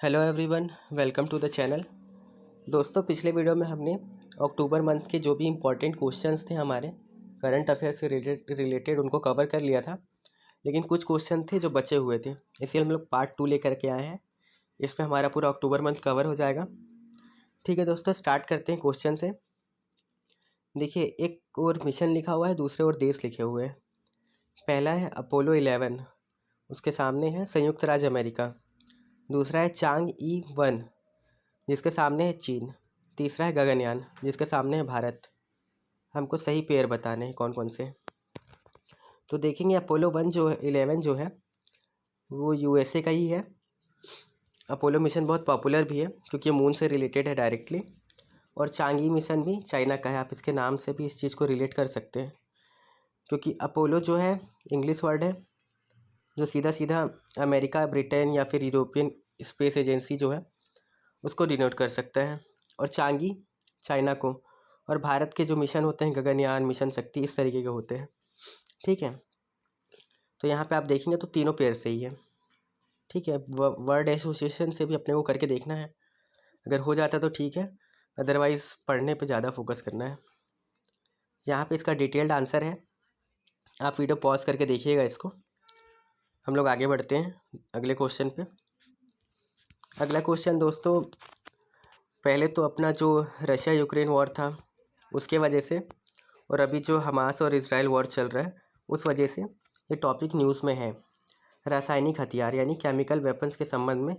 Hello everyone, welcome to the channel. दोस्तों, पिछले video में हमने अक्टूबर मंथ के जो भी इम्पोर्टेंट क्वेश्चंस थे हमारे करंट अफेयर से रिलेटेड उनको कवर कर लिया था, लेकिन कुछ क्वेश्चन थे जो बचे हुए थे, इसलिए हम लोग पार्ट 2 लेकर के आए हैं। इसमें हमारा पूरा अक्टूबर मंथ कवर हो जाएगा। ठीक है दोस्तों, स्टार्ट करते हैं क्वेश्चन से। देखिए, एक और मिशन लिखा हुआ है, दूसरे और देश लिखे हुए हैं। पहला है अपोलो 11, उसके सामने है संयुक्त राज्य अमेरिका। दूसरा है चांग-ई 1, जिसके सामने है चीन। तीसरा है गगनयान, जिसके सामने है भारत। हमको सही पेयर बताने हैं कौन कौन से। तो देखेंगे, अपोलो 1 जो है 11 जो है वो यूएसए का ही है। अपोलो मिशन बहुत पॉपुलर भी है क्योंकि मून से रिलेटेड है डायरेक्टली। और चांगी मिशन भी चाइना का है, आप इसके नाम से भी इस चीज़ को रिलेट कर सकते हैं, क्योंकि अपोलो जो है इंग्लिश वर्ड है जो सीधा सीधा अमेरिका, ब्रिटेन या फिर यूरोपियन स्पेस एजेंसी जो है उसको डिनोट कर सकते हैं। और चांगी चाइना को, और भारत के जो मिशन होते हैं गगनयान, मिशन शक्ति, इस तरीके के होते हैं। ठीक है, तो यहाँ पे आप देखेंगे तो तीनों पेयर से ही है। ठीक है, वर्ड एसोसिएशन से भी अपने को करके देखना है, अगर हो जाता तो ठीक है, अदरवाइज़ पढ़ने पे ज़्यादा फोकस करना है। यहाँ पे इसका डिटेल्ड आंसर है, आप वीडियो पॉज करके देखिएगा इसको। हम लोग आगे बढ़ते हैं अगले क्वेश्चन पे। अगला क्वेश्चन दोस्तों, पहले तो अपना जो रशिया यूक्रेन वॉर था उसके वजह से, और अभी जो हमास और इजराइल वॉर चल रहा है उस वजह से ये टॉपिक न्यूज़ में है। रासायनिक हथियार यानी केमिकल वेपन्स के संबंध में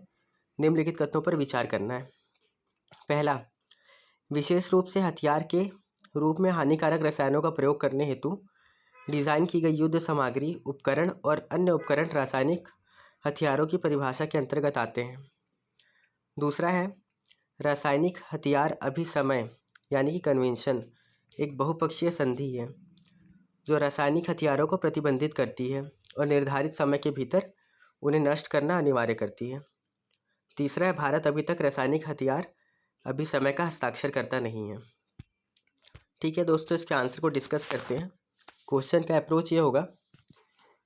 निम्नलिखित कथनों पर विचार करना है। पहला, विशेष रूप से हथियार के रूप में हानिकारक रसायनों का प्रयोग करने हेतु डिज़ाइन की गई युद्ध सामग्री, उपकरण और अन्य उपकरण रासायनिक हथियारों की परिभाषा के अंतर्गत आते हैं। दूसरा है, रासायनिक हथियार अभिसमय यानी कि कन्वेंशन एक बहुपक्षीय संधि है जो रासायनिक हथियारों को प्रतिबंधित करती है और निर्धारित समय के भीतर उन्हें नष्ट करना अनिवार्य करती है। तीसरा है, भारत अभी तक रासायनिक हथियार अभिसमय का हस्ताक्षर करता नहीं है। ठीक है दोस्तों, इसके आंसर को डिस्कस करते हैं। क्वेश्चन का अप्रोच ये होगा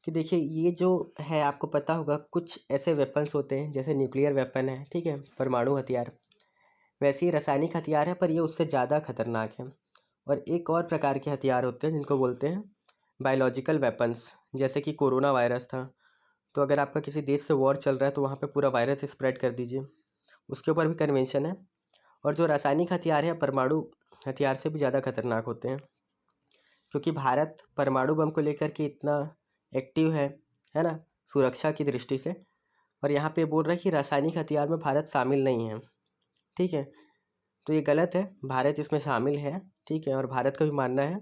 कि देखिए, ये जो है आपको पता होगा कुछ ऐसे वेपन्स होते हैं जैसे न्यूक्लियर वेपन है, ठीक है, परमाणु हथियार। वैसे ही रासायनिक हथियार है, पर ये उससे ज़्यादा खतरनाक है। और एक और प्रकार के हथियार होते हैं जिनको बोलते हैं बायोलॉजिकल वेपन्स, जैसे कि कोरोना वायरस था। तो अगर आपका किसी देश से वॉर चल रहा है तो वहाँ पे पूरा वायरस स्प्रेड कर दीजिए, उसके ऊपर भी कन्वेंशन है। और जो रासायनिक हथियार है परमाणु हथियार से भी ज़्यादा खतरनाक होते हैं, क्योंकि भारत परमाणु बम को लेकर के इतना एक्टिव है ना, सुरक्षा की दृष्टि से। और यहाँ पे बोल रहा है कि रासायनिक हथियार में भारत शामिल नहीं है। ठीक है, तो ये गलत है, भारत इसमें शामिल है। ठीक है, और भारत का भी मानना है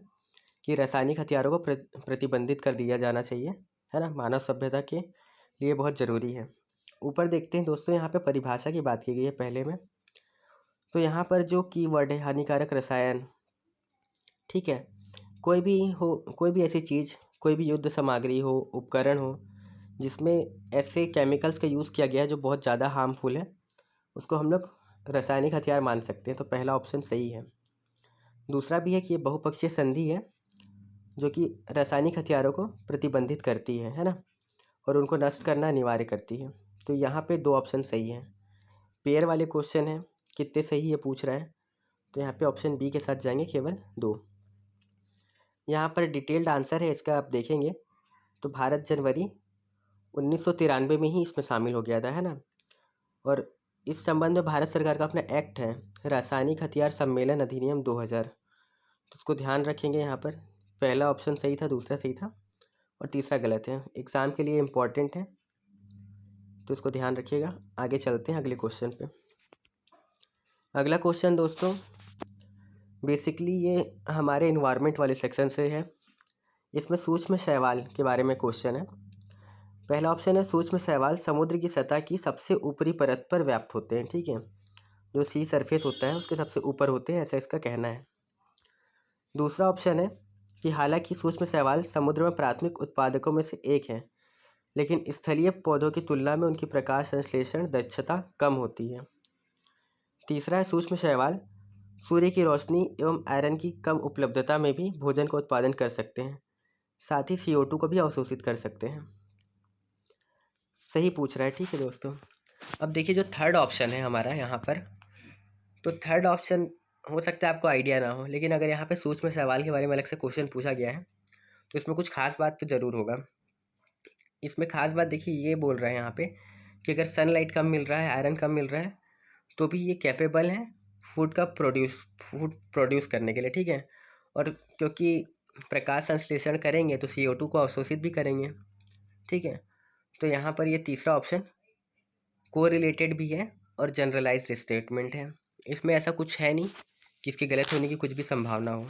कि रासायनिक हथियारों को प्रतिबंधित कर दिया जाना चाहिए, है ना, मानव सभ्यता के लिए बहुत ज़रूरी है। ऊपर देखते हैं दोस्तों, यहाँ पे परिभाषा की बात की गई है पहले में। तो यहाँ पर जो कीवर्ड है हानिकारक रसायन, ठीक है, कोई भी हो, कोई भी ऐसी चीज़, कोई भी युद्ध सामग्री हो, उपकरण हो जिसमें ऐसे केमिकल्स का यूज़ किया गया है जो बहुत ज़्यादा हार्मफुल है, उसको हम लोग रासायनिक हथियार मान सकते हैं। तो पहला ऑप्शन सही है। दूसरा भी है कि ये बहुपक्षीय संधि है जो कि रासायनिक हथियारों को प्रतिबंधित करती है ना, और उनको नष्ट करना अनिवार्य करती है। तो यहाँ पे दो ऑप्शन सही हैं। पेयर वाले क्वेश्चन है, कितने सही ये पूछ रहा है, तो यहाँ पे ऑप्शन बी के साथ जाएंगे, केवल 2। यहाँ पर डिटेल्ड आंसर है इसका, आप देखेंगे तो भारत जनवरी 1993 में ही इसमें शामिल हो गया था, है ना। और इस संबंध में भारत सरकार का अपना एक्ट है, रासायनिक हथियार सम्मेलन अधिनियम 2000। तो उसको ध्यान रखेंगे। यहाँ पर पहला ऑप्शन सही था, दूसरा सही था और तीसरा गलत है। एग्ज़ाम के लिए इम्पॉर्टेंट है, तो इसको ध्यान रखिएगा। आगे चलते हैं अगले क्वेश्चन पे। अगला क्वेश्चन दोस्तों, बेसिकली ये हमारे इन्वायरमेंट वाले सेक्शन से है। इसमें सूक्ष्म शैवाल के बारे में क्वेश्चन है। पहला ऑप्शन है, सूक्ष्म शैवाल समुद्र की सतह की सबसे ऊपरी परत पर व्याप्त होते हैं। ठीक है, जो सी सरफेस होता है उसके सबसे ऊपर होते हैं, ऐसा इसका कहना है। दूसरा ऑप्शन है कि हालांकि सूक्ष्म शैवाल समुद्र में प्राथमिक उत्पादकों में से एक है, लेकिन स्थलीय पौधों की तुलना में उनकी प्रकाश संश्लेषण दक्षता कम होती है। तीसरा है, सूक्ष्म शैवाल सूर्य की रोशनी एवं आयरन की कम उपलब्धता में भी भोजन का उत्पादन कर सकते हैं, साथ ही CO2 को भी अवशोषित कर सकते हैं। सही पूछ रहा है। ठीक है दोस्तों, अब देखिए जो थर्ड ऑप्शन है हमारा यहाँ पर, तो थर्ड ऑप्शन हो सकता है आपको आइडिया ना हो, लेकिन अगर यहाँ पे सूक्ष्म सवाल के बारे में अलग से क्वेश्चन पूछा गया है तो इसमें कुछ खास बात तो ज़रूर होगा। इसमें खास बात देखिए ये बोल रहा है यहाँ पे कि अगर सनलाइट कम मिल रहा है, आयरन कम मिल रहा है, तो भी ये कैपेबल है फूड प्रोड्यूस करने के लिए, ठीक है। और क्योंकि प्रकाश संश्लेषण करेंगे तो CO2 को अवशोषित भी करेंगे, ठीक है। तो यहाँ पर ये तीसरा ऑप्शन कोरिलेटेड भी है और जनरलाइज्ड स्टेटमेंट है। इसमें ऐसा कुछ है नहीं कि इसके गलत होने की कुछ भी संभावना हो,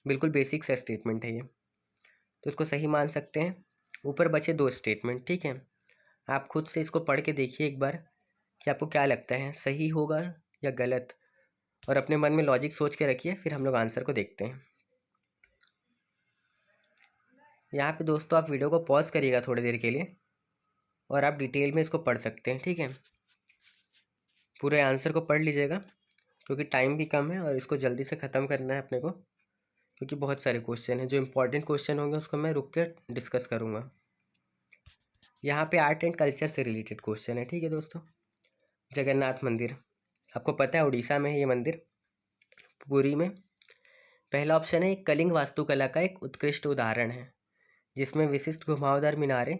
बिल्कुल बेसिक सा स्टेटमेंट है ये, तो इसको सही मान सकते हैं। ऊपर बचे 2 स्टेटमेंट, ठीक है। आप खुद से इसको पढ़ के देखिए एक बार कि आपको क्या लगता है सही होगा या गलत, और अपने मन में लॉजिक सोच के रखिए, फिर हम लोग आंसर को देखते हैं। यहाँ पे दोस्तों आप वीडियो को पॉज करिएगा थोड़ी देर के लिए और आप डिटेल में इसको पढ़ सकते हैं, ठीक है। पूरे आंसर को पढ़ लीजिएगा क्योंकि टाइम भी कम है और इसको जल्दी से ख़त्म करना है अपने को, क्योंकि बहुत सारे क्वेश्चन हैं। जो इम्पोर्टेंट क्वेश्चन होंगे उसको मैं रुक के डिस्कस करूँगा। यहाँ पे आर्ट एंड कल्चर से रिलेटेड क्वेश्चन है, ठीक है दोस्तों। जगन्नाथ मंदिर आपको पता है उड़ीसा में है ये मंदिर, पुरी में। पहला ऑप्शन है कलिंग वास्तुकला का एक उत्कृष्ट उदाहरण है जिसमें विशिष्ट घुमावदार मीनारें,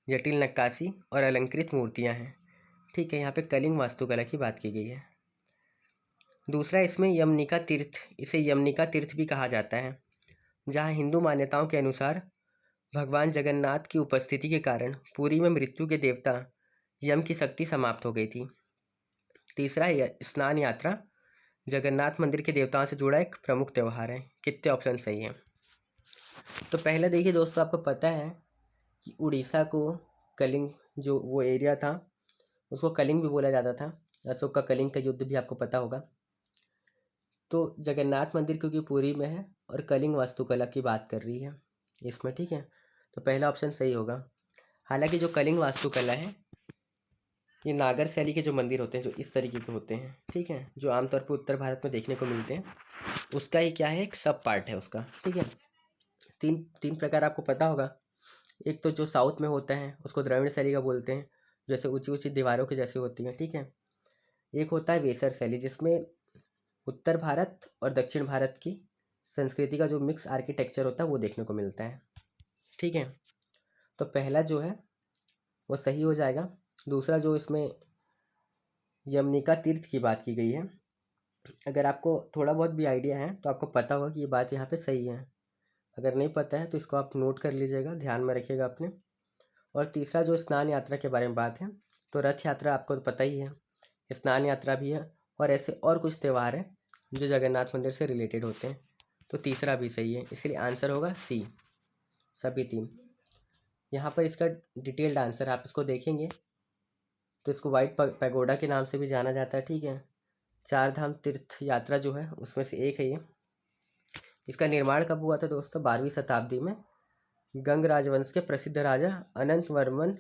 जटिल नक्काशी और अलंकृत मूर्तियां हैं, ठीक है। यहाँ पे कलिंग वास्तुकला की बात की गई है। दूसरा इसमें यमनिका तीर्थ, इसे यमनिका तीर्थ भी कहा जाता है, जहाँ हिंदू मान्यताओं के अनुसार भगवान जगन्नाथ की उपस्थिति के कारण पुरी में मृत्यु के देवता यम की शक्ति समाप्त हो गई थी। तीसरा स्नान यात्रा, जगन्नाथ मंदिर के देवताओं से जुड़ा एक प्रमुख त्यौहार है। कितने ऑप्शन सही हैं? तो पहले देखिए दोस्तों, आपको पता है कि उड़ीसा को कलिंग, जो वो एरिया था उसको कलिंग भी बोला जाता था। अशोक का कलिंग का युद्ध भी आपको पता होगा। तो जगन्नाथ मंदिर क्योंकि पुरी में है और कलिंग वास्तुकला की बात कर रही है इसमें, ठीक है। तो पहला ऑप्शन सही होगा। हालांकि जो कलिंग वास्तुकला है ये नागर शैली के जो मंदिर होते हैं जो इस तरीके के होते हैं, ठीक है, जो आमतौर पर उत्तर भारत में देखने को मिलते हैं, उसका ही क्या है एक सब पार्ट है उसका, ठीक है। तीन प्रकार आपको पता होगा। एक तो जो साउथ में होता है उसको द्रविड़ शैली का बोलते हैं, जैसे ऊंची ऊंची दीवारों की जैसी होती हैं, ठीक है। एक होता है वेसर शैली जिसमें उत्तर भारत और दक्षिण भारत की संस्कृति का जो मिक्स आर्किटेक्चर होता है वो देखने को मिलता है, ठीक है। तो पहला जो है वो सही हो जाएगा। दूसरा जो इसमें यमनिका तीर्थ की बात की गई है, अगर आपको थोड़ा बहुत भी आइडिया है तो आपको पता होगा कि ये बात यहाँ पे सही है। अगर नहीं पता है तो इसको आप नोट कर लीजिएगा, ध्यान में रखिएगा अपने। और तीसरा जो स्नान यात्रा के बारे में बात है, तो रथ यात्रा आपको तो पता ही है, स्नान यात्रा भी है, और ऐसे और कुछ त्यौहार हैं जो जगन्नाथ मंदिर से रिलेटेड होते हैं। तो तीसरा भी सही है, इसलिए आंसर होगा सी, सभी 3। यहाँ पर इसका डिटेल्ड आंसर आप इसको देखेंगे तो इसको वाइट पैगोडा के नाम से भी जाना जाता है, ठीक है। 4 धाम तीर्थ यात्रा जो है उसमें से एक है ये। इसका निर्माण कब हुआ था दोस्तों? 12वीं शताब्दी में गंग राजवंश के प्रसिद्ध राजा अनंत वर्मन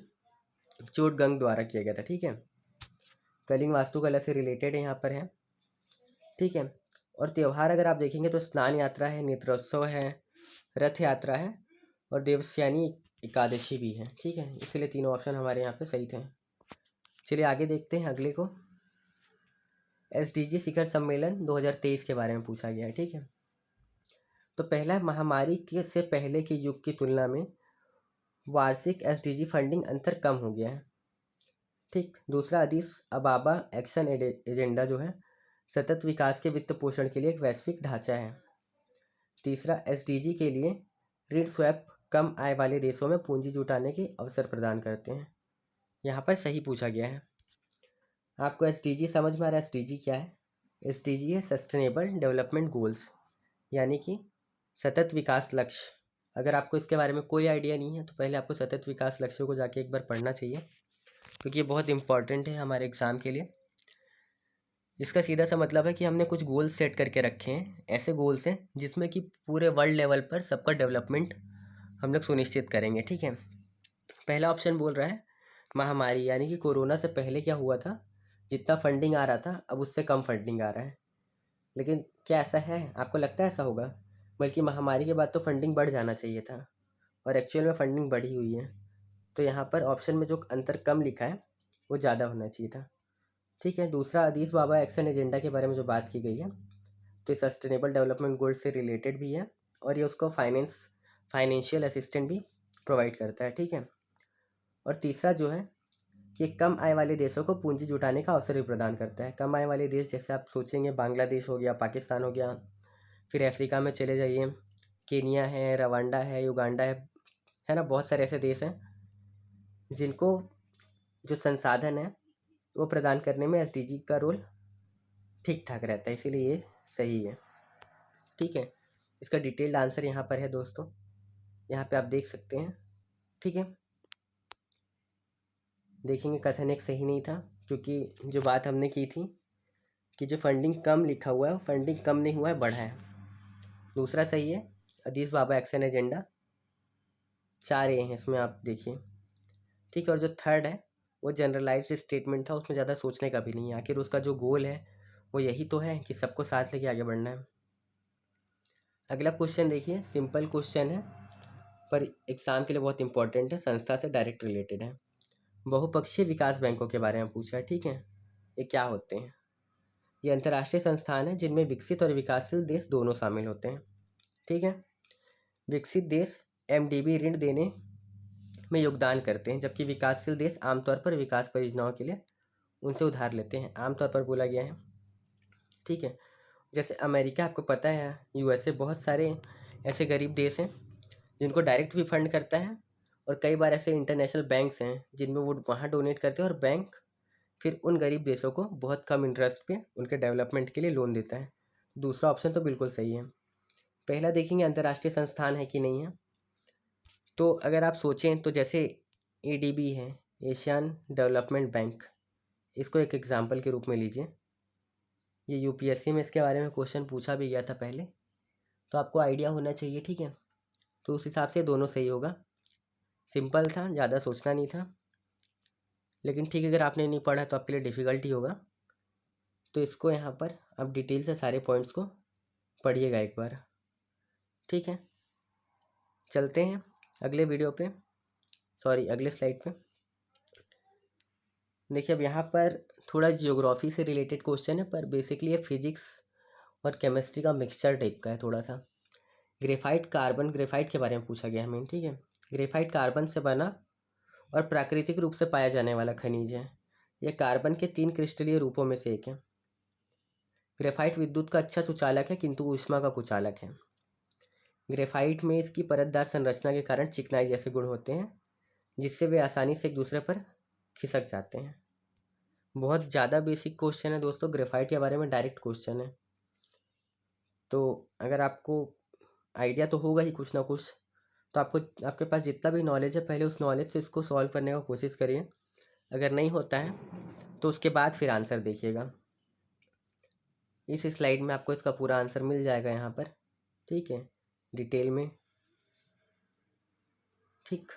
चूड़गंग द्वारा किया गया था, ठीक है। कलिंग वास्तुकला से रिलेटेड यहाँ पर है, ठीक है। और त्यौहार अगर आप देखेंगे तो स्नान यात्रा है, नेत्रोत्सव है, रथ यात्रा है और देवस्यानी एकादशी भी है, ठीक है। इसलिए तीनों ऑप्शन हमारे यहाँ पे सही थे। चलिए आगे देखते हैं अगले को। SDG शिखर सम्मेलन 2023 के बारे में पूछा गया है, ठीक है। तो पहला, महामारी के से पहले के युग की तुलना में वार्षिक SDG फंडिंग अंतर कम हो गया है, ठीक। दूसरा, अदिस अबाबा एक्शन एजेंडा जो है सतत विकास के वित्त पोषण के लिए एक वैश्विक ढांचा है। तीसरा, SDG के लिए ऋण स्वैप कम आय वाले देशों में पूंजी जुटाने के अवसर प्रदान करते हैं। यहाँ पर सही पूछा गया है। आपको SDG समझ में आ रहा है? SDG क्या है? SDG है सस्टेनेबल डेवलपमेंट गोल्स, यानी कि सतत विकास लक्ष्य। अगर आपको इसके बारे में कोई आइडिया नहीं है तो पहले आपको सतत विकास लक्ष्यों को जाके एक बार पढ़ना चाहिए, क्योंकि ये बहुत इंपॉर्टेंट है हमारे एग्ज़ाम के लिए। इसका सीधा सा मतलब है कि हमने कुछ गोल्स सेट करके रखे हैं, ऐसे गोल्स हैं जिसमें कि पूरे वर्ल्ड लेवल पर सबका डेवलपमेंट हम लोग सुनिश्चित करेंगे, ठीक है। पहला ऑप्शन बोल रहा है महामारी, यानी कि कोरोना से पहले क्या हुआ था, जितना फंडिंग आ रहा था अब उससे कम फंडिंग आ रहा है। लेकिन क्या ऐसा है? आपको लगता है ऐसा होगा? बल्कि महामारी के बाद तो फंडिंग बढ़ जाना चाहिए था और एक्चुअल में फंडिंग बढ़ी हुई है। तो यहाँ पर ऑप्शन में जो अंतर कम लिखा है वो ज़्यादा होना चाहिए था। ठीक है, दूसरा अदीस बाबा एक्शन एजेंडा के बारे में जो बात की गई है, तो ये सस्टेनेबल डेवलपमेंट गोल से रिलेटेड भी है और ये उसको फाइनेंशियल असिस्टेंट भी प्रोवाइड करता है। ठीक है, और तीसरा जो है कि कम आय वाले देशों को पूंजी जुटाने का अवसर भी प्रदान करता है। कम आय वाले देश जैसे आप सोचेंगे बांग्लादेश हो गया, पाकिस्तान हो गया, फिर अफ्रीका में चले जाइए, केनिया है, रवांडा है, युगांडा है ना, बहुत सारे ऐसे देश हैं जिनको जो संसाधन है वो प्रदान करने में एसडीजी का रोल ठीक ठाक रहता है, इसीलिए ये सही है। ठीक है, इसका डिटेल्ड आंसर यहाँ पर है दोस्तों, यहाँ पे आप देख सकते हैं। ठीक है, देखेंगे कथन एक सही नहीं था, क्योंकि जो बात हमने की थी कि जो फंडिंग कम लिखा हुआ है, फंडिंग कम नहीं हुआ है, बढ़ा है। दूसरा सही है, अदीस बाबा एक्शन एजेंडा 4A हैं इसमें, आप देखिए। ठीक है, और जो थर्ड है वो जनरलाइज्ड स्टेटमेंट था, उसमें ज़्यादा सोचने का भी नहीं है, आखिर उसका जो गोल है वो यही तो है कि सबको साथ लेके आगे बढ़ना है। अगला क्वेश्चन देखिए, सिंपल क्वेश्चन है पर एग्ज़ाम के लिए बहुत इंपॉर्टेंट है, संस्था से डायरेक्ट रिलेटेड है। बहुपक्षीय विकास बैंकों के बारे में पूछा है। ठीक है, ये क्या होते हैं? ये अंतर्राष्ट्रीय संस्थान है जिनमें विकसित और विकासशील देश दोनों शामिल होते हैं। ठीक है, विकसित देश एमडीबी ऋण देने में योगदान करते हैं, जबकि विकासशील देश आमतौर पर विकास परियोजनाओं के लिए उनसे उधार लेते हैं, आमतौर पर बोला गया है। ठीक है, जैसे अमेरिका आपको पता है, यूएसए, बहुत सारे ऐसे गरीब देश हैं जिनको डायरेक्ट भी फंड करता है, और कई बार ऐसे इंटरनेशनल बैंक्स हैं जिनमें वो वहाँ डोनेट करते हैं और बैंक फिर उन गरीब देशों को बहुत कम इंटरेस्ट पे उनके डेवलपमेंट के लिए लोन देता है। दूसरा ऑप्शन तो बिल्कुल सही है। पहला देखेंगे अंतर्राष्ट्रीय संस्थान है कि नहीं है। तो अगर आप सोचें तो जैसे एडीबी है, एशियन डेवलपमेंट बैंक, इसको एक एग्जांपल के रूप में लीजिए। ये यूपीएससी में इसके बारे में क्वेश्चन पूछा भी गया था पहले, तो आपको आइडिया होना चाहिए। ठीक है, तो उस हिसाब से दोनों सही होगा। सिंपल था, ज़्यादा सोचना नहीं था, लेकिन ठीक है, अगर आपने नहीं पढ़ा तो आपके लिए डिफ़िकल्टी होगा। तो इसको यहाँ पर आप डिटेल से सारे पॉइंट्स को पढ़िएगा एक बार। ठीक है, चलते हैं अगले वीडियो पे, सॉरी अगले स्लाइड पे। देखिए अब यहाँ पर थोड़ा जियोग्राफी से रिलेटेड क्वेश्चन है, पर बेसिकली ये फिजिक्स और केमिस्ट्री का मिक्सचर टाइप का है थोड़ा सा। ग्रेफाइट कार्बन, ग्रेफाइट के बारे में पूछा गया हमें। ठीक है, ग्रेफाइट कार्बन से बना और प्राकृतिक रूप से पाया जाने वाला खनिज है। यह कार्बन के 3 क्रिस्टलीय रूपों में से एक है। ग्रेफाइट विद्युत का अच्छा सुचालक है, किंतु ऊष्मा का कुचालक है। ग्रेफाइट में इसकी परतदार संरचना के कारण चिकनाई जैसे गुण होते हैं, जिससे वे आसानी से एक दूसरे पर खिसक जाते हैं। बहुत ज़्यादा बेसिक क्वेश्चन है दोस्तों, ग्रेफाइट के बारे में डायरेक्ट क्वेश्चन है, तो अगर आपको आइडिया तो होगा ही कुछ ना कुछ, तो आपको आपके पास जितना भी नॉलेज है पहले उस नॉलेज से इसको सॉल्व करने का कोशिश करिए। अगर नहीं होता है तो उसके बाद फिर आंसर देखिएगा। इस स्लाइड में आपको इसका पूरा आंसर मिल जाएगा यहाँ पर। ठीक है, डिटेल में। ठीक,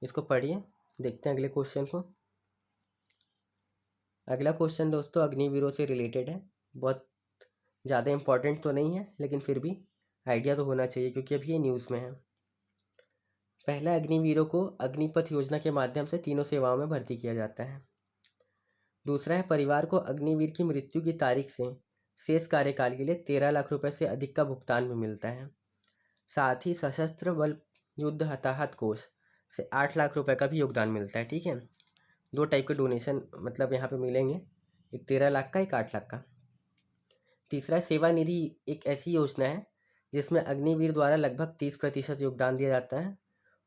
इसको पढ़िए, देखते हैं अगले क्वेश्चन को। अगला क्वेश्चन दोस्तों अग्निवीरों से रिलेटेड है। बहुत ज़्यादा इम्पोर्टेंट तो नहीं है, लेकिन फिर भी आइडिया तो होना चाहिए क्योंकि अभी ये न्यूज़ में है। पहला, अग्निवीरों को अग्निपथ योजना के माध्यम से तीनों सेवाओं में भर्ती किया जाता है। दूसरा है, परिवार को अग्निवीर की मृत्यु की तारीख से शेष कार्यकाल के लिए 13 लाख रुपए से अधिक का भुगतान भी मिलता है। साथ ही सशस्त्र बल युद्ध हताहत कोष से 8 लाख रुपए का भी योगदान मिलता है। ठीक है, 2 टाइप के डोनेशन मतलब यहाँ पे मिलेंगे, एक 13 लाख का, एक 8 लाख का। तीसरा, सेवा निधि एक ऐसी योजना है जिसमें अग्निवीर द्वारा लगभग 30% योगदान दिया जाता है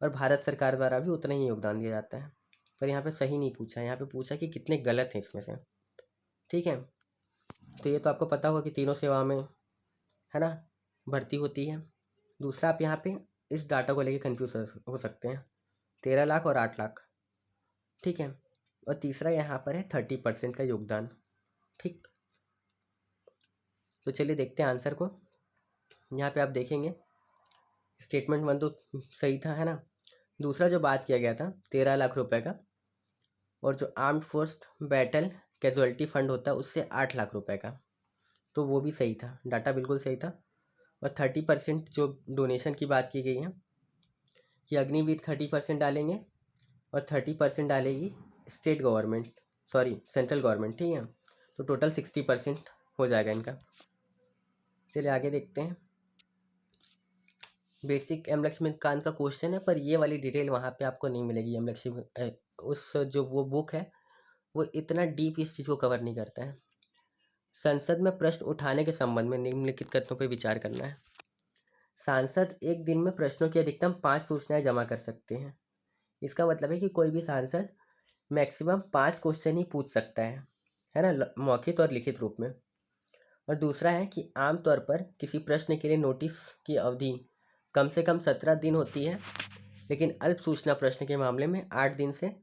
और भारत सरकार द्वारा भी उतना ही योगदान दिया जाता है। पर यहाँ पे सही नहीं पूछा, यहाँ पे पूछा कि कितने गलत हैं इसमें से। ठीक है, तो ये तो आपको पता होगा कि तीनों सेवा में है ना भर्ती होती है। दूसरा, आप यहाँ पे इस डाटा को लेके कंफ्यूज हो सकते हैं, 13 लाख और 8 लाख। ठीक है, और तीसरा यहाँ पर है 30% का योगदान। ठीक, तो चलिए देखते हैं आंसर को। यहाँ पे आप देखेंगे स्टेटमेंट 1 तो सही था, है ना। दूसरा जो बात किया गया था 13 लाख रुपए का, और जो armed force battle casualty fund होता है उससे 8 लाख रुपए का, तो वो भी सही था, डाटा बिल्कुल सही था। और 30% जो डोनेशन की बात की गई है कि अग्निवीर 30% डालेंगे और 30% डालेगी state government, sorry central government, ठीक है। तो टोटल 60% हो जाएगा इनका। चलिए आगे देखते हैं। बेसिक एम लक्ष्मीकांत का क्वेश्चन है, पर ये वाली डिटेल वहाँ पे आपको नहीं मिलेगी। एम लक्ष्मी उस जो वो बुक है वो इतना डीप इस चीज़ को कवर नहीं करता है। संसद में प्रश्न उठाने के संबंध में निम्नलिखित कथनों पर विचार करना है। सांसद एक दिन में प्रश्नों की अधिकतम 5 सूचनाएं जमा कर सकते हैं। इसका मतलब है कि कोई भी सांसद मैक्सिमम 5 क्वेश्चन ही पूछ सकता है ना, मौखिक और लिखित रूप में। और दूसरा है कि आमतौर पर किसी प्रश्न के लिए नोटिस की अवधि कम से कम 17 दिन होती है, लेकिन अल्प सूचना प्रश्न के मामले में 8 दिन से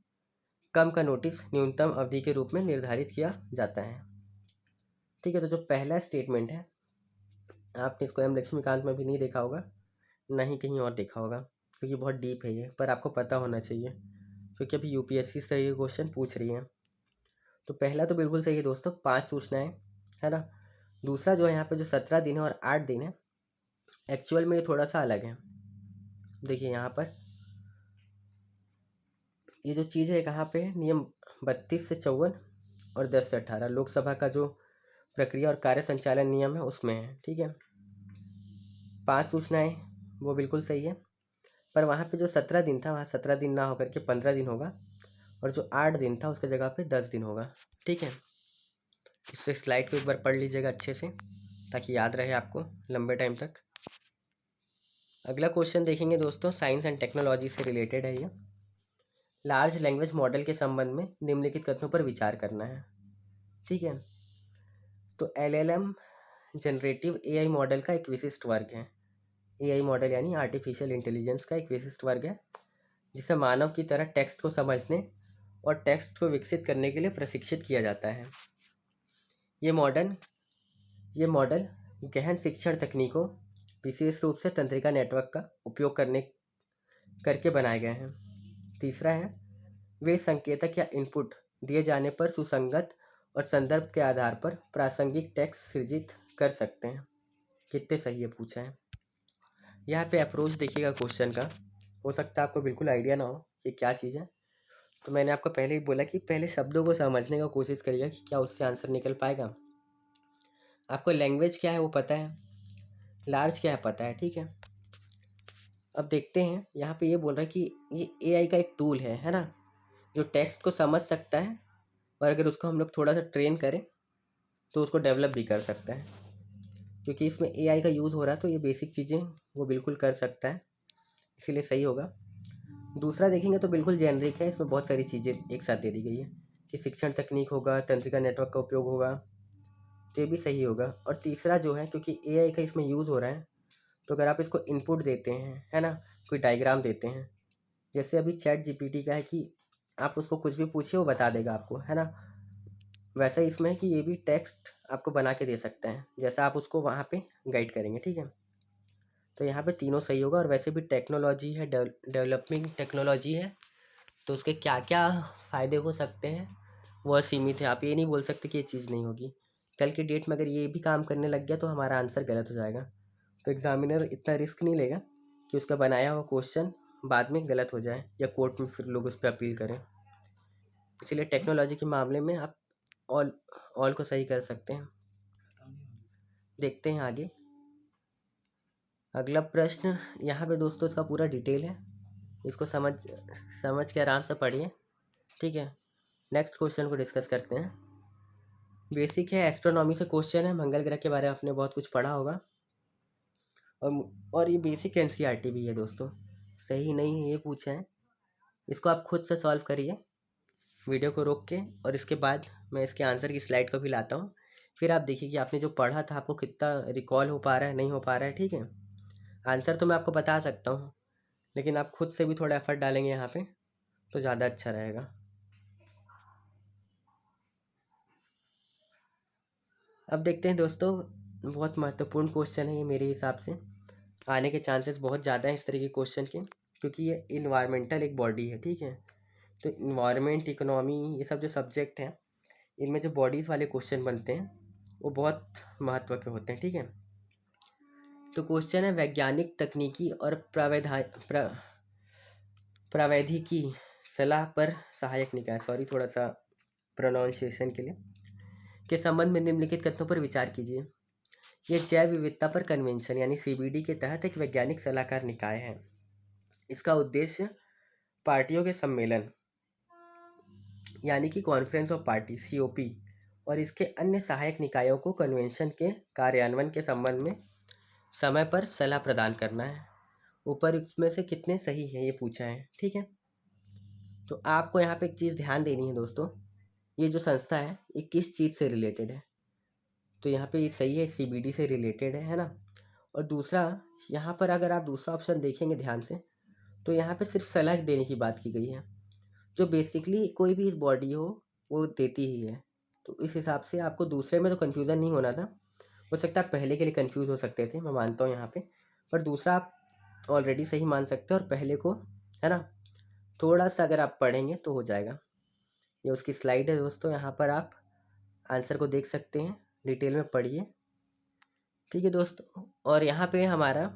कम का नोटिस न्यूनतम अवधि के रूप में निर्धारित किया जाता है। ठीक है, तो जो पहला स्टेटमेंट है आपने इसको एम लक्ष्मीकांत में भी नहीं देखा होगा, ना ही कहीं और देखा होगा, क्योंकि बहुत डीप है ये, पर आपको पता होना चाहिए क्योंकि अभी यूपीएससी से ये क्वेश्चन पूछ रही है। तो पहला तो बिल्कुल सही है दोस्तों, 5 सूचनाएं, है ना। दूसरा जो है यहाँ पे जो 17 दिन है और 8 दिन है, एक्चुअल में ये थोड़ा सा अलग है। देखिए यहाँ पर ये जो चीज़ है कहाँ पे है, नियम 32 से 54 और 10 से 18 लोकसभा का जो प्रक्रिया और कार्य संचालन नियम है उसमें है। ठीक है, 5 सूचनाएं वो बिल्कुल सही है, पर वहाँ पे जो 17 दिन था वहाँ 17 दिन ना होकर के 15 दिन होगा, और जो 8 दिन था उसके जगह पे 10 दिन होगा। ठीक है, इससे स्लाइड को एक बार पढ़ लीजिएगा अच्छे से ताकि याद रहे आपको लंबे टाइम तक। अगला क्वेश्चन देखेंगे दोस्तों, साइंस एंड टेक्नोलॉजी से रिलेटेड है ये। लार्ज लैंग्वेज मॉडल के संबंध में निम्नलिखित कथनों पर विचार करना है। ठीक है, तो एलएलएम जनरेटिव एआई मॉडल का एक विशिष्ट वर्ग है। एआई मॉडल यानी आर्टिफिशियल इंटेलिजेंस का एक विशिष्ट वर्ग है जिसे मानव की तरह टेक्स्ट को समझने और टेक्स्ट को विकसित करने के लिए प्रशिक्षित किया जाता है। ये मॉडल गहन शिक्षण तकनीकों, विशेष रूप से तंत्रिका नेटवर्क का उपयोग करके बनाए गए हैं। तीसरा है, वे संकेतक या इनपुट दिए जाने पर सुसंगत और संदर्भ के आधार पर प्रासंगिक टेक्स्ट सृजित कर सकते हैं। कितने सही है पूछा है। यहाँ पे अप्रोच देखिएगा क्वेश्चन का, हो सकता है आपको बिल्कुल आइडिया ना हो कि क्या चीज़ है, तो मैंने आपको पहले ही बोला कि पहले शब्दों को समझने का कोशिश करिएगा कि क्या उससे आंसर निकल पाएगा। आपको लैंग्वेज क्या है वो पता है, लार्ज क्या है पता है। ठीक है, अब देखते हैं यहाँ पे ये बोल रहा है कि ये एआई का एक टूल है ना, जो टेक्स्ट को समझ सकता है और अगर उसको हम लोग थोड़ा सा ट्रेन करें तो उसको डेवलप भी कर सकता है। क्योंकि इसमें एआई का यूज़ हो रहा है तो ये बेसिक चीज़ें वो बिल्कुल कर सकता है, इसीलिए सही होगा। दूसरा देखेंगे तो बिल्कुल जेनरिक है, इसमें बहुत सारी चीज़ें एक साथ दे दी गई है कि शिक्षण तकनीक होगा, तंत्रिका नेटवर्क का उपयोग होगा, तो ये भी सही होगा। और तीसरा जो है, क्योंकि एआई का इसमें यूज़ हो रहा है, तो अगर आप इसको इनपुट देते हैं, है ना, कोई डायग्राम देते हैं, जैसे अभी चैट जीपीटी का है कि आप उसको कुछ भी पूछिए वो बता देगा आपको, है ना, वैसा इसमें है कि ये भी टेक्स्ट आपको बना के दे सकता है जैसा आप उसको वहाँ पे गाइड करेंगे। ठीक है, तो यहाँ पे तीनों सही होगा। और वैसे भी टेक्नोलॉजी है, डेवलपिंग टेक्नोलॉजी है, तो उसके क्या क्या फ़ायदे हो सकते हैं वो सीमित है। आप ये नहीं बोल सकते कि ये चीज़ नहीं होगी। कल की डेट में अगर ये भी काम करने लग गया तो हमारा आंसर गलत हो जाएगा। तो एग्ज़ामिनर इतना रिस्क नहीं लेगा कि उसका बनाया हुआ क्वेश्चन बाद में गलत हो जाए या कोर्ट में फिर लोग उस पर अपील करें। इसलिए टेक्नोलॉजी के मामले में आप ऑल को सही कर सकते हैं। देखते हैं आगे अगला प्रश्न। यहाँ पे दोस्तों इसका पूरा डिटेल है, इसको समझ के आराम से पढ़िए। ठीक है, नेक्स्ट क्वेश्चन को डिस्कस करते हैं। बेसिक है, एस्ट्रोनॉमी से क्वेश्चन है, मंगल ग्रह के बारे में आपने बहुत कुछ पढ़ा होगा। और ये बेसिक एनसीईआरटी भी है दोस्तों, सही नहीं है ये पूछा है। इसको आप खुद से सॉल्व करिए वीडियो को रोक के, और इसके बाद मैं इसके आंसर की स्लाइड को भी लाता हूँ, फिर आप देखिए कि आपने जो पढ़ा था आपको कितना रिकॉल हो पा रहा है, नहीं हो पा रहा है। ठीक है, आंसर तो मैं आपको बता सकता हूँ, लेकिन आप खुद से भी थोड़ा एफर्ट डालेंगे यहाँ पे तो ज़्यादा अच्छा रहेगा। अब देखते हैं दोस्तों, बहुत महत्वपूर्ण क्वेश्चन है ये मेरे हिसाब से, आने के चांसेस बहुत ज़्यादा हैं इस तरह के क्वेश्चन के, क्योंकि ये इन्वायरमेंटल एक बॉडी है। ठीक है, तो इन्वायरमेंट, इकोनॉमी, ये सब जो सब्जेक्ट हैं इनमें जो बॉडीज़ वाले क्वेश्चन बनते हैं वो बहुत महत्व के होते हैं। ठीक है, तो क्वेश्चन है, वैज्ञानिक तकनीकी और प्रावैधिकी सलाह पर सहायक निकाय, सॉरी थोड़ा सा प्रोनाउंसिएशन के लिए, के संबंध में निम्नलिखित कथनों पर विचार कीजिए। ये जैव विविधता पर कन्वेंशन यानी सीबीडी के तहत एक वैज्ञानिक सलाहकार निकाय है। इसका उद्देश्य पार्टियों के सम्मेलन यानी कि कॉन्फ्रेंस ऑफ पार्टी सीओपी और इसके अन्य सहायक निकायों को कन्वेंशन के कार्यान्वयन के संबंध में समय पर सलाह प्रदान करना है। ऊपर इसमें से कितने सही है ये पूछा है, ठीक है। तो आपको यहाँ पे एक चीज़ ध्यान देनी है दोस्तों, ये जो संस्था है ये किस चीज़ से रिलेटेड है। तो यहाँ पे ये सही है, सीबीडी से रिलेटेड है ना। और दूसरा, यहाँ पर अगर आप दूसरा ऑप्शन देखेंगे ध्यान से तो यहाँ पे सिर्फ सलाह देने की बात की गई है, जो बेसिकली कोई भी बॉडी हो वो देती ही है। तो इस हिसाब से आपको दूसरे में तो कन्फ्यूज़न नहीं होना था। हो सकता है पहले के लिए कन्फ्यूज़ हो सकते थे, मैं मानता हूँ यहाँ पे, पर दूसरा आप ऑलरेडी सही मान सकते हो और पहले को, है ना, थोड़ा सा अगर आप पढ़ेंगे तो हो जाएगा। ये उसकी स्लाइड है दोस्तों, यहाँ पर आप आंसर को देख सकते हैं, डिटेल में पढ़िए, ठीक है दोस्तों। और यहाँ पे हमारा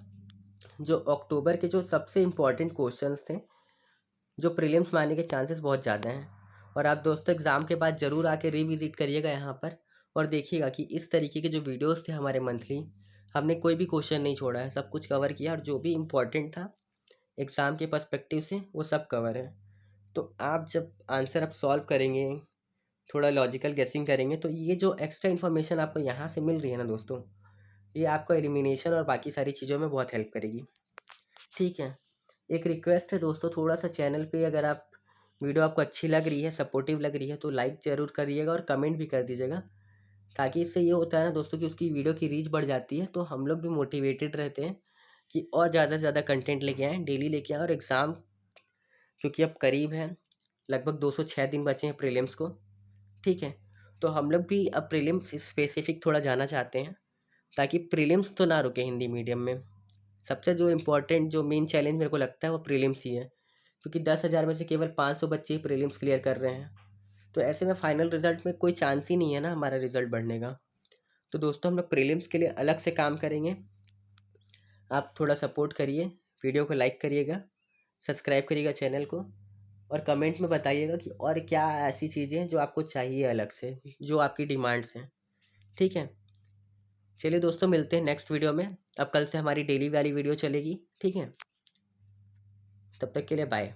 जो अक्टूबर के जो सबसे इम्पोर्टेंट क्वेश्चंस थे, जो प्रीलिम्स में आने के चांसेस बहुत ज़्यादा हैं, और आप दोस्तों एग्ज़ाम के बाद ज़रूर आके रिविज़िट करिएगा यहाँ पर और देखिएगा कि इस तरीके के जो वीडियोस थे हमारे मंथली, हमने कोई भी क्वेश्चन नहीं छोड़ा है, सब कुछ कवर किया और जो भी इम्पोर्टेंट था एग्ज़ाम के पर्सपेक्टिव से वो सब कवर है। तो आप जब आंसर आप सॉल्व करेंगे, थोड़ा लॉजिकल गेसिंग करेंगे, तो ये जो एक्स्ट्रा इन्फॉर्मेशन आपको यहाँ से मिल रही है ना दोस्तों, ये आपको एलिमिनेशन और बाकी सारी चीज़ों में बहुत हेल्प करेगी, ठीक है। एक रिक्वेस्ट है दोस्तों, थोड़ा सा चैनल पे अगर आप वीडियो आपको अच्छी लग रही है, सपोर्टिव लग रही है, तो लाइक ज़रूर करिएगा और कमेंट भी कर दीजिएगा, ताकि इससे ये होता है ना दोस्तों कि उसकी वीडियो की रीच बढ़ जाती है, तो हम लोग भी मोटिवेटेड रहते हैं कि और ज़्यादा से ज़्यादा कंटेंट लेके आएँ, डेली लेके आएँ। और एग्ज़ाम क्योंकि अब करीब है, लगभग 206 दिन बचे हैं प्रीलिम्स को, ठीक है। तो हम लोग भी अब प्रीलिम्स स्पेसिफिक थोड़ा जाना चाहते हैं, ताकि प्रीलिम्स तो ना रुके हिंदी मीडियम में। सबसे जो इम्पोर्टेंट जो मेन चैलेंज मेरे को लगता है वो प्रीलिम्स ही है, क्योंकि 10,000 में से केवल 500 बच्चे ही प्रीलिम्स क्लियर कर रहे हैं। तो ऐसे में फाइनल रिजल्ट में कोई चांस ही नहीं है ना हमारा रिजल्ट बढ़ने का। तो दोस्तों हम लोग प्रीलिम्स के लिए अलग से काम करेंगे, आप थोड़ा सपोर्ट करिए, वीडियो को लाइक करिएगा, सब्सक्राइब करिएगा चैनल को, और कमेंट में बताइएगा कि और क्या ऐसी चीज़ें हैं जो आपको चाहिए अलग से, जो आपकी डिमांड्स हैं, ठीक है। चलिए दोस्तों, मिलते हैं नेक्स्ट वीडियो में। अब कल से हमारी डेली वाली वीडियो चलेगी, ठीक है। तब तक के लिए बाय।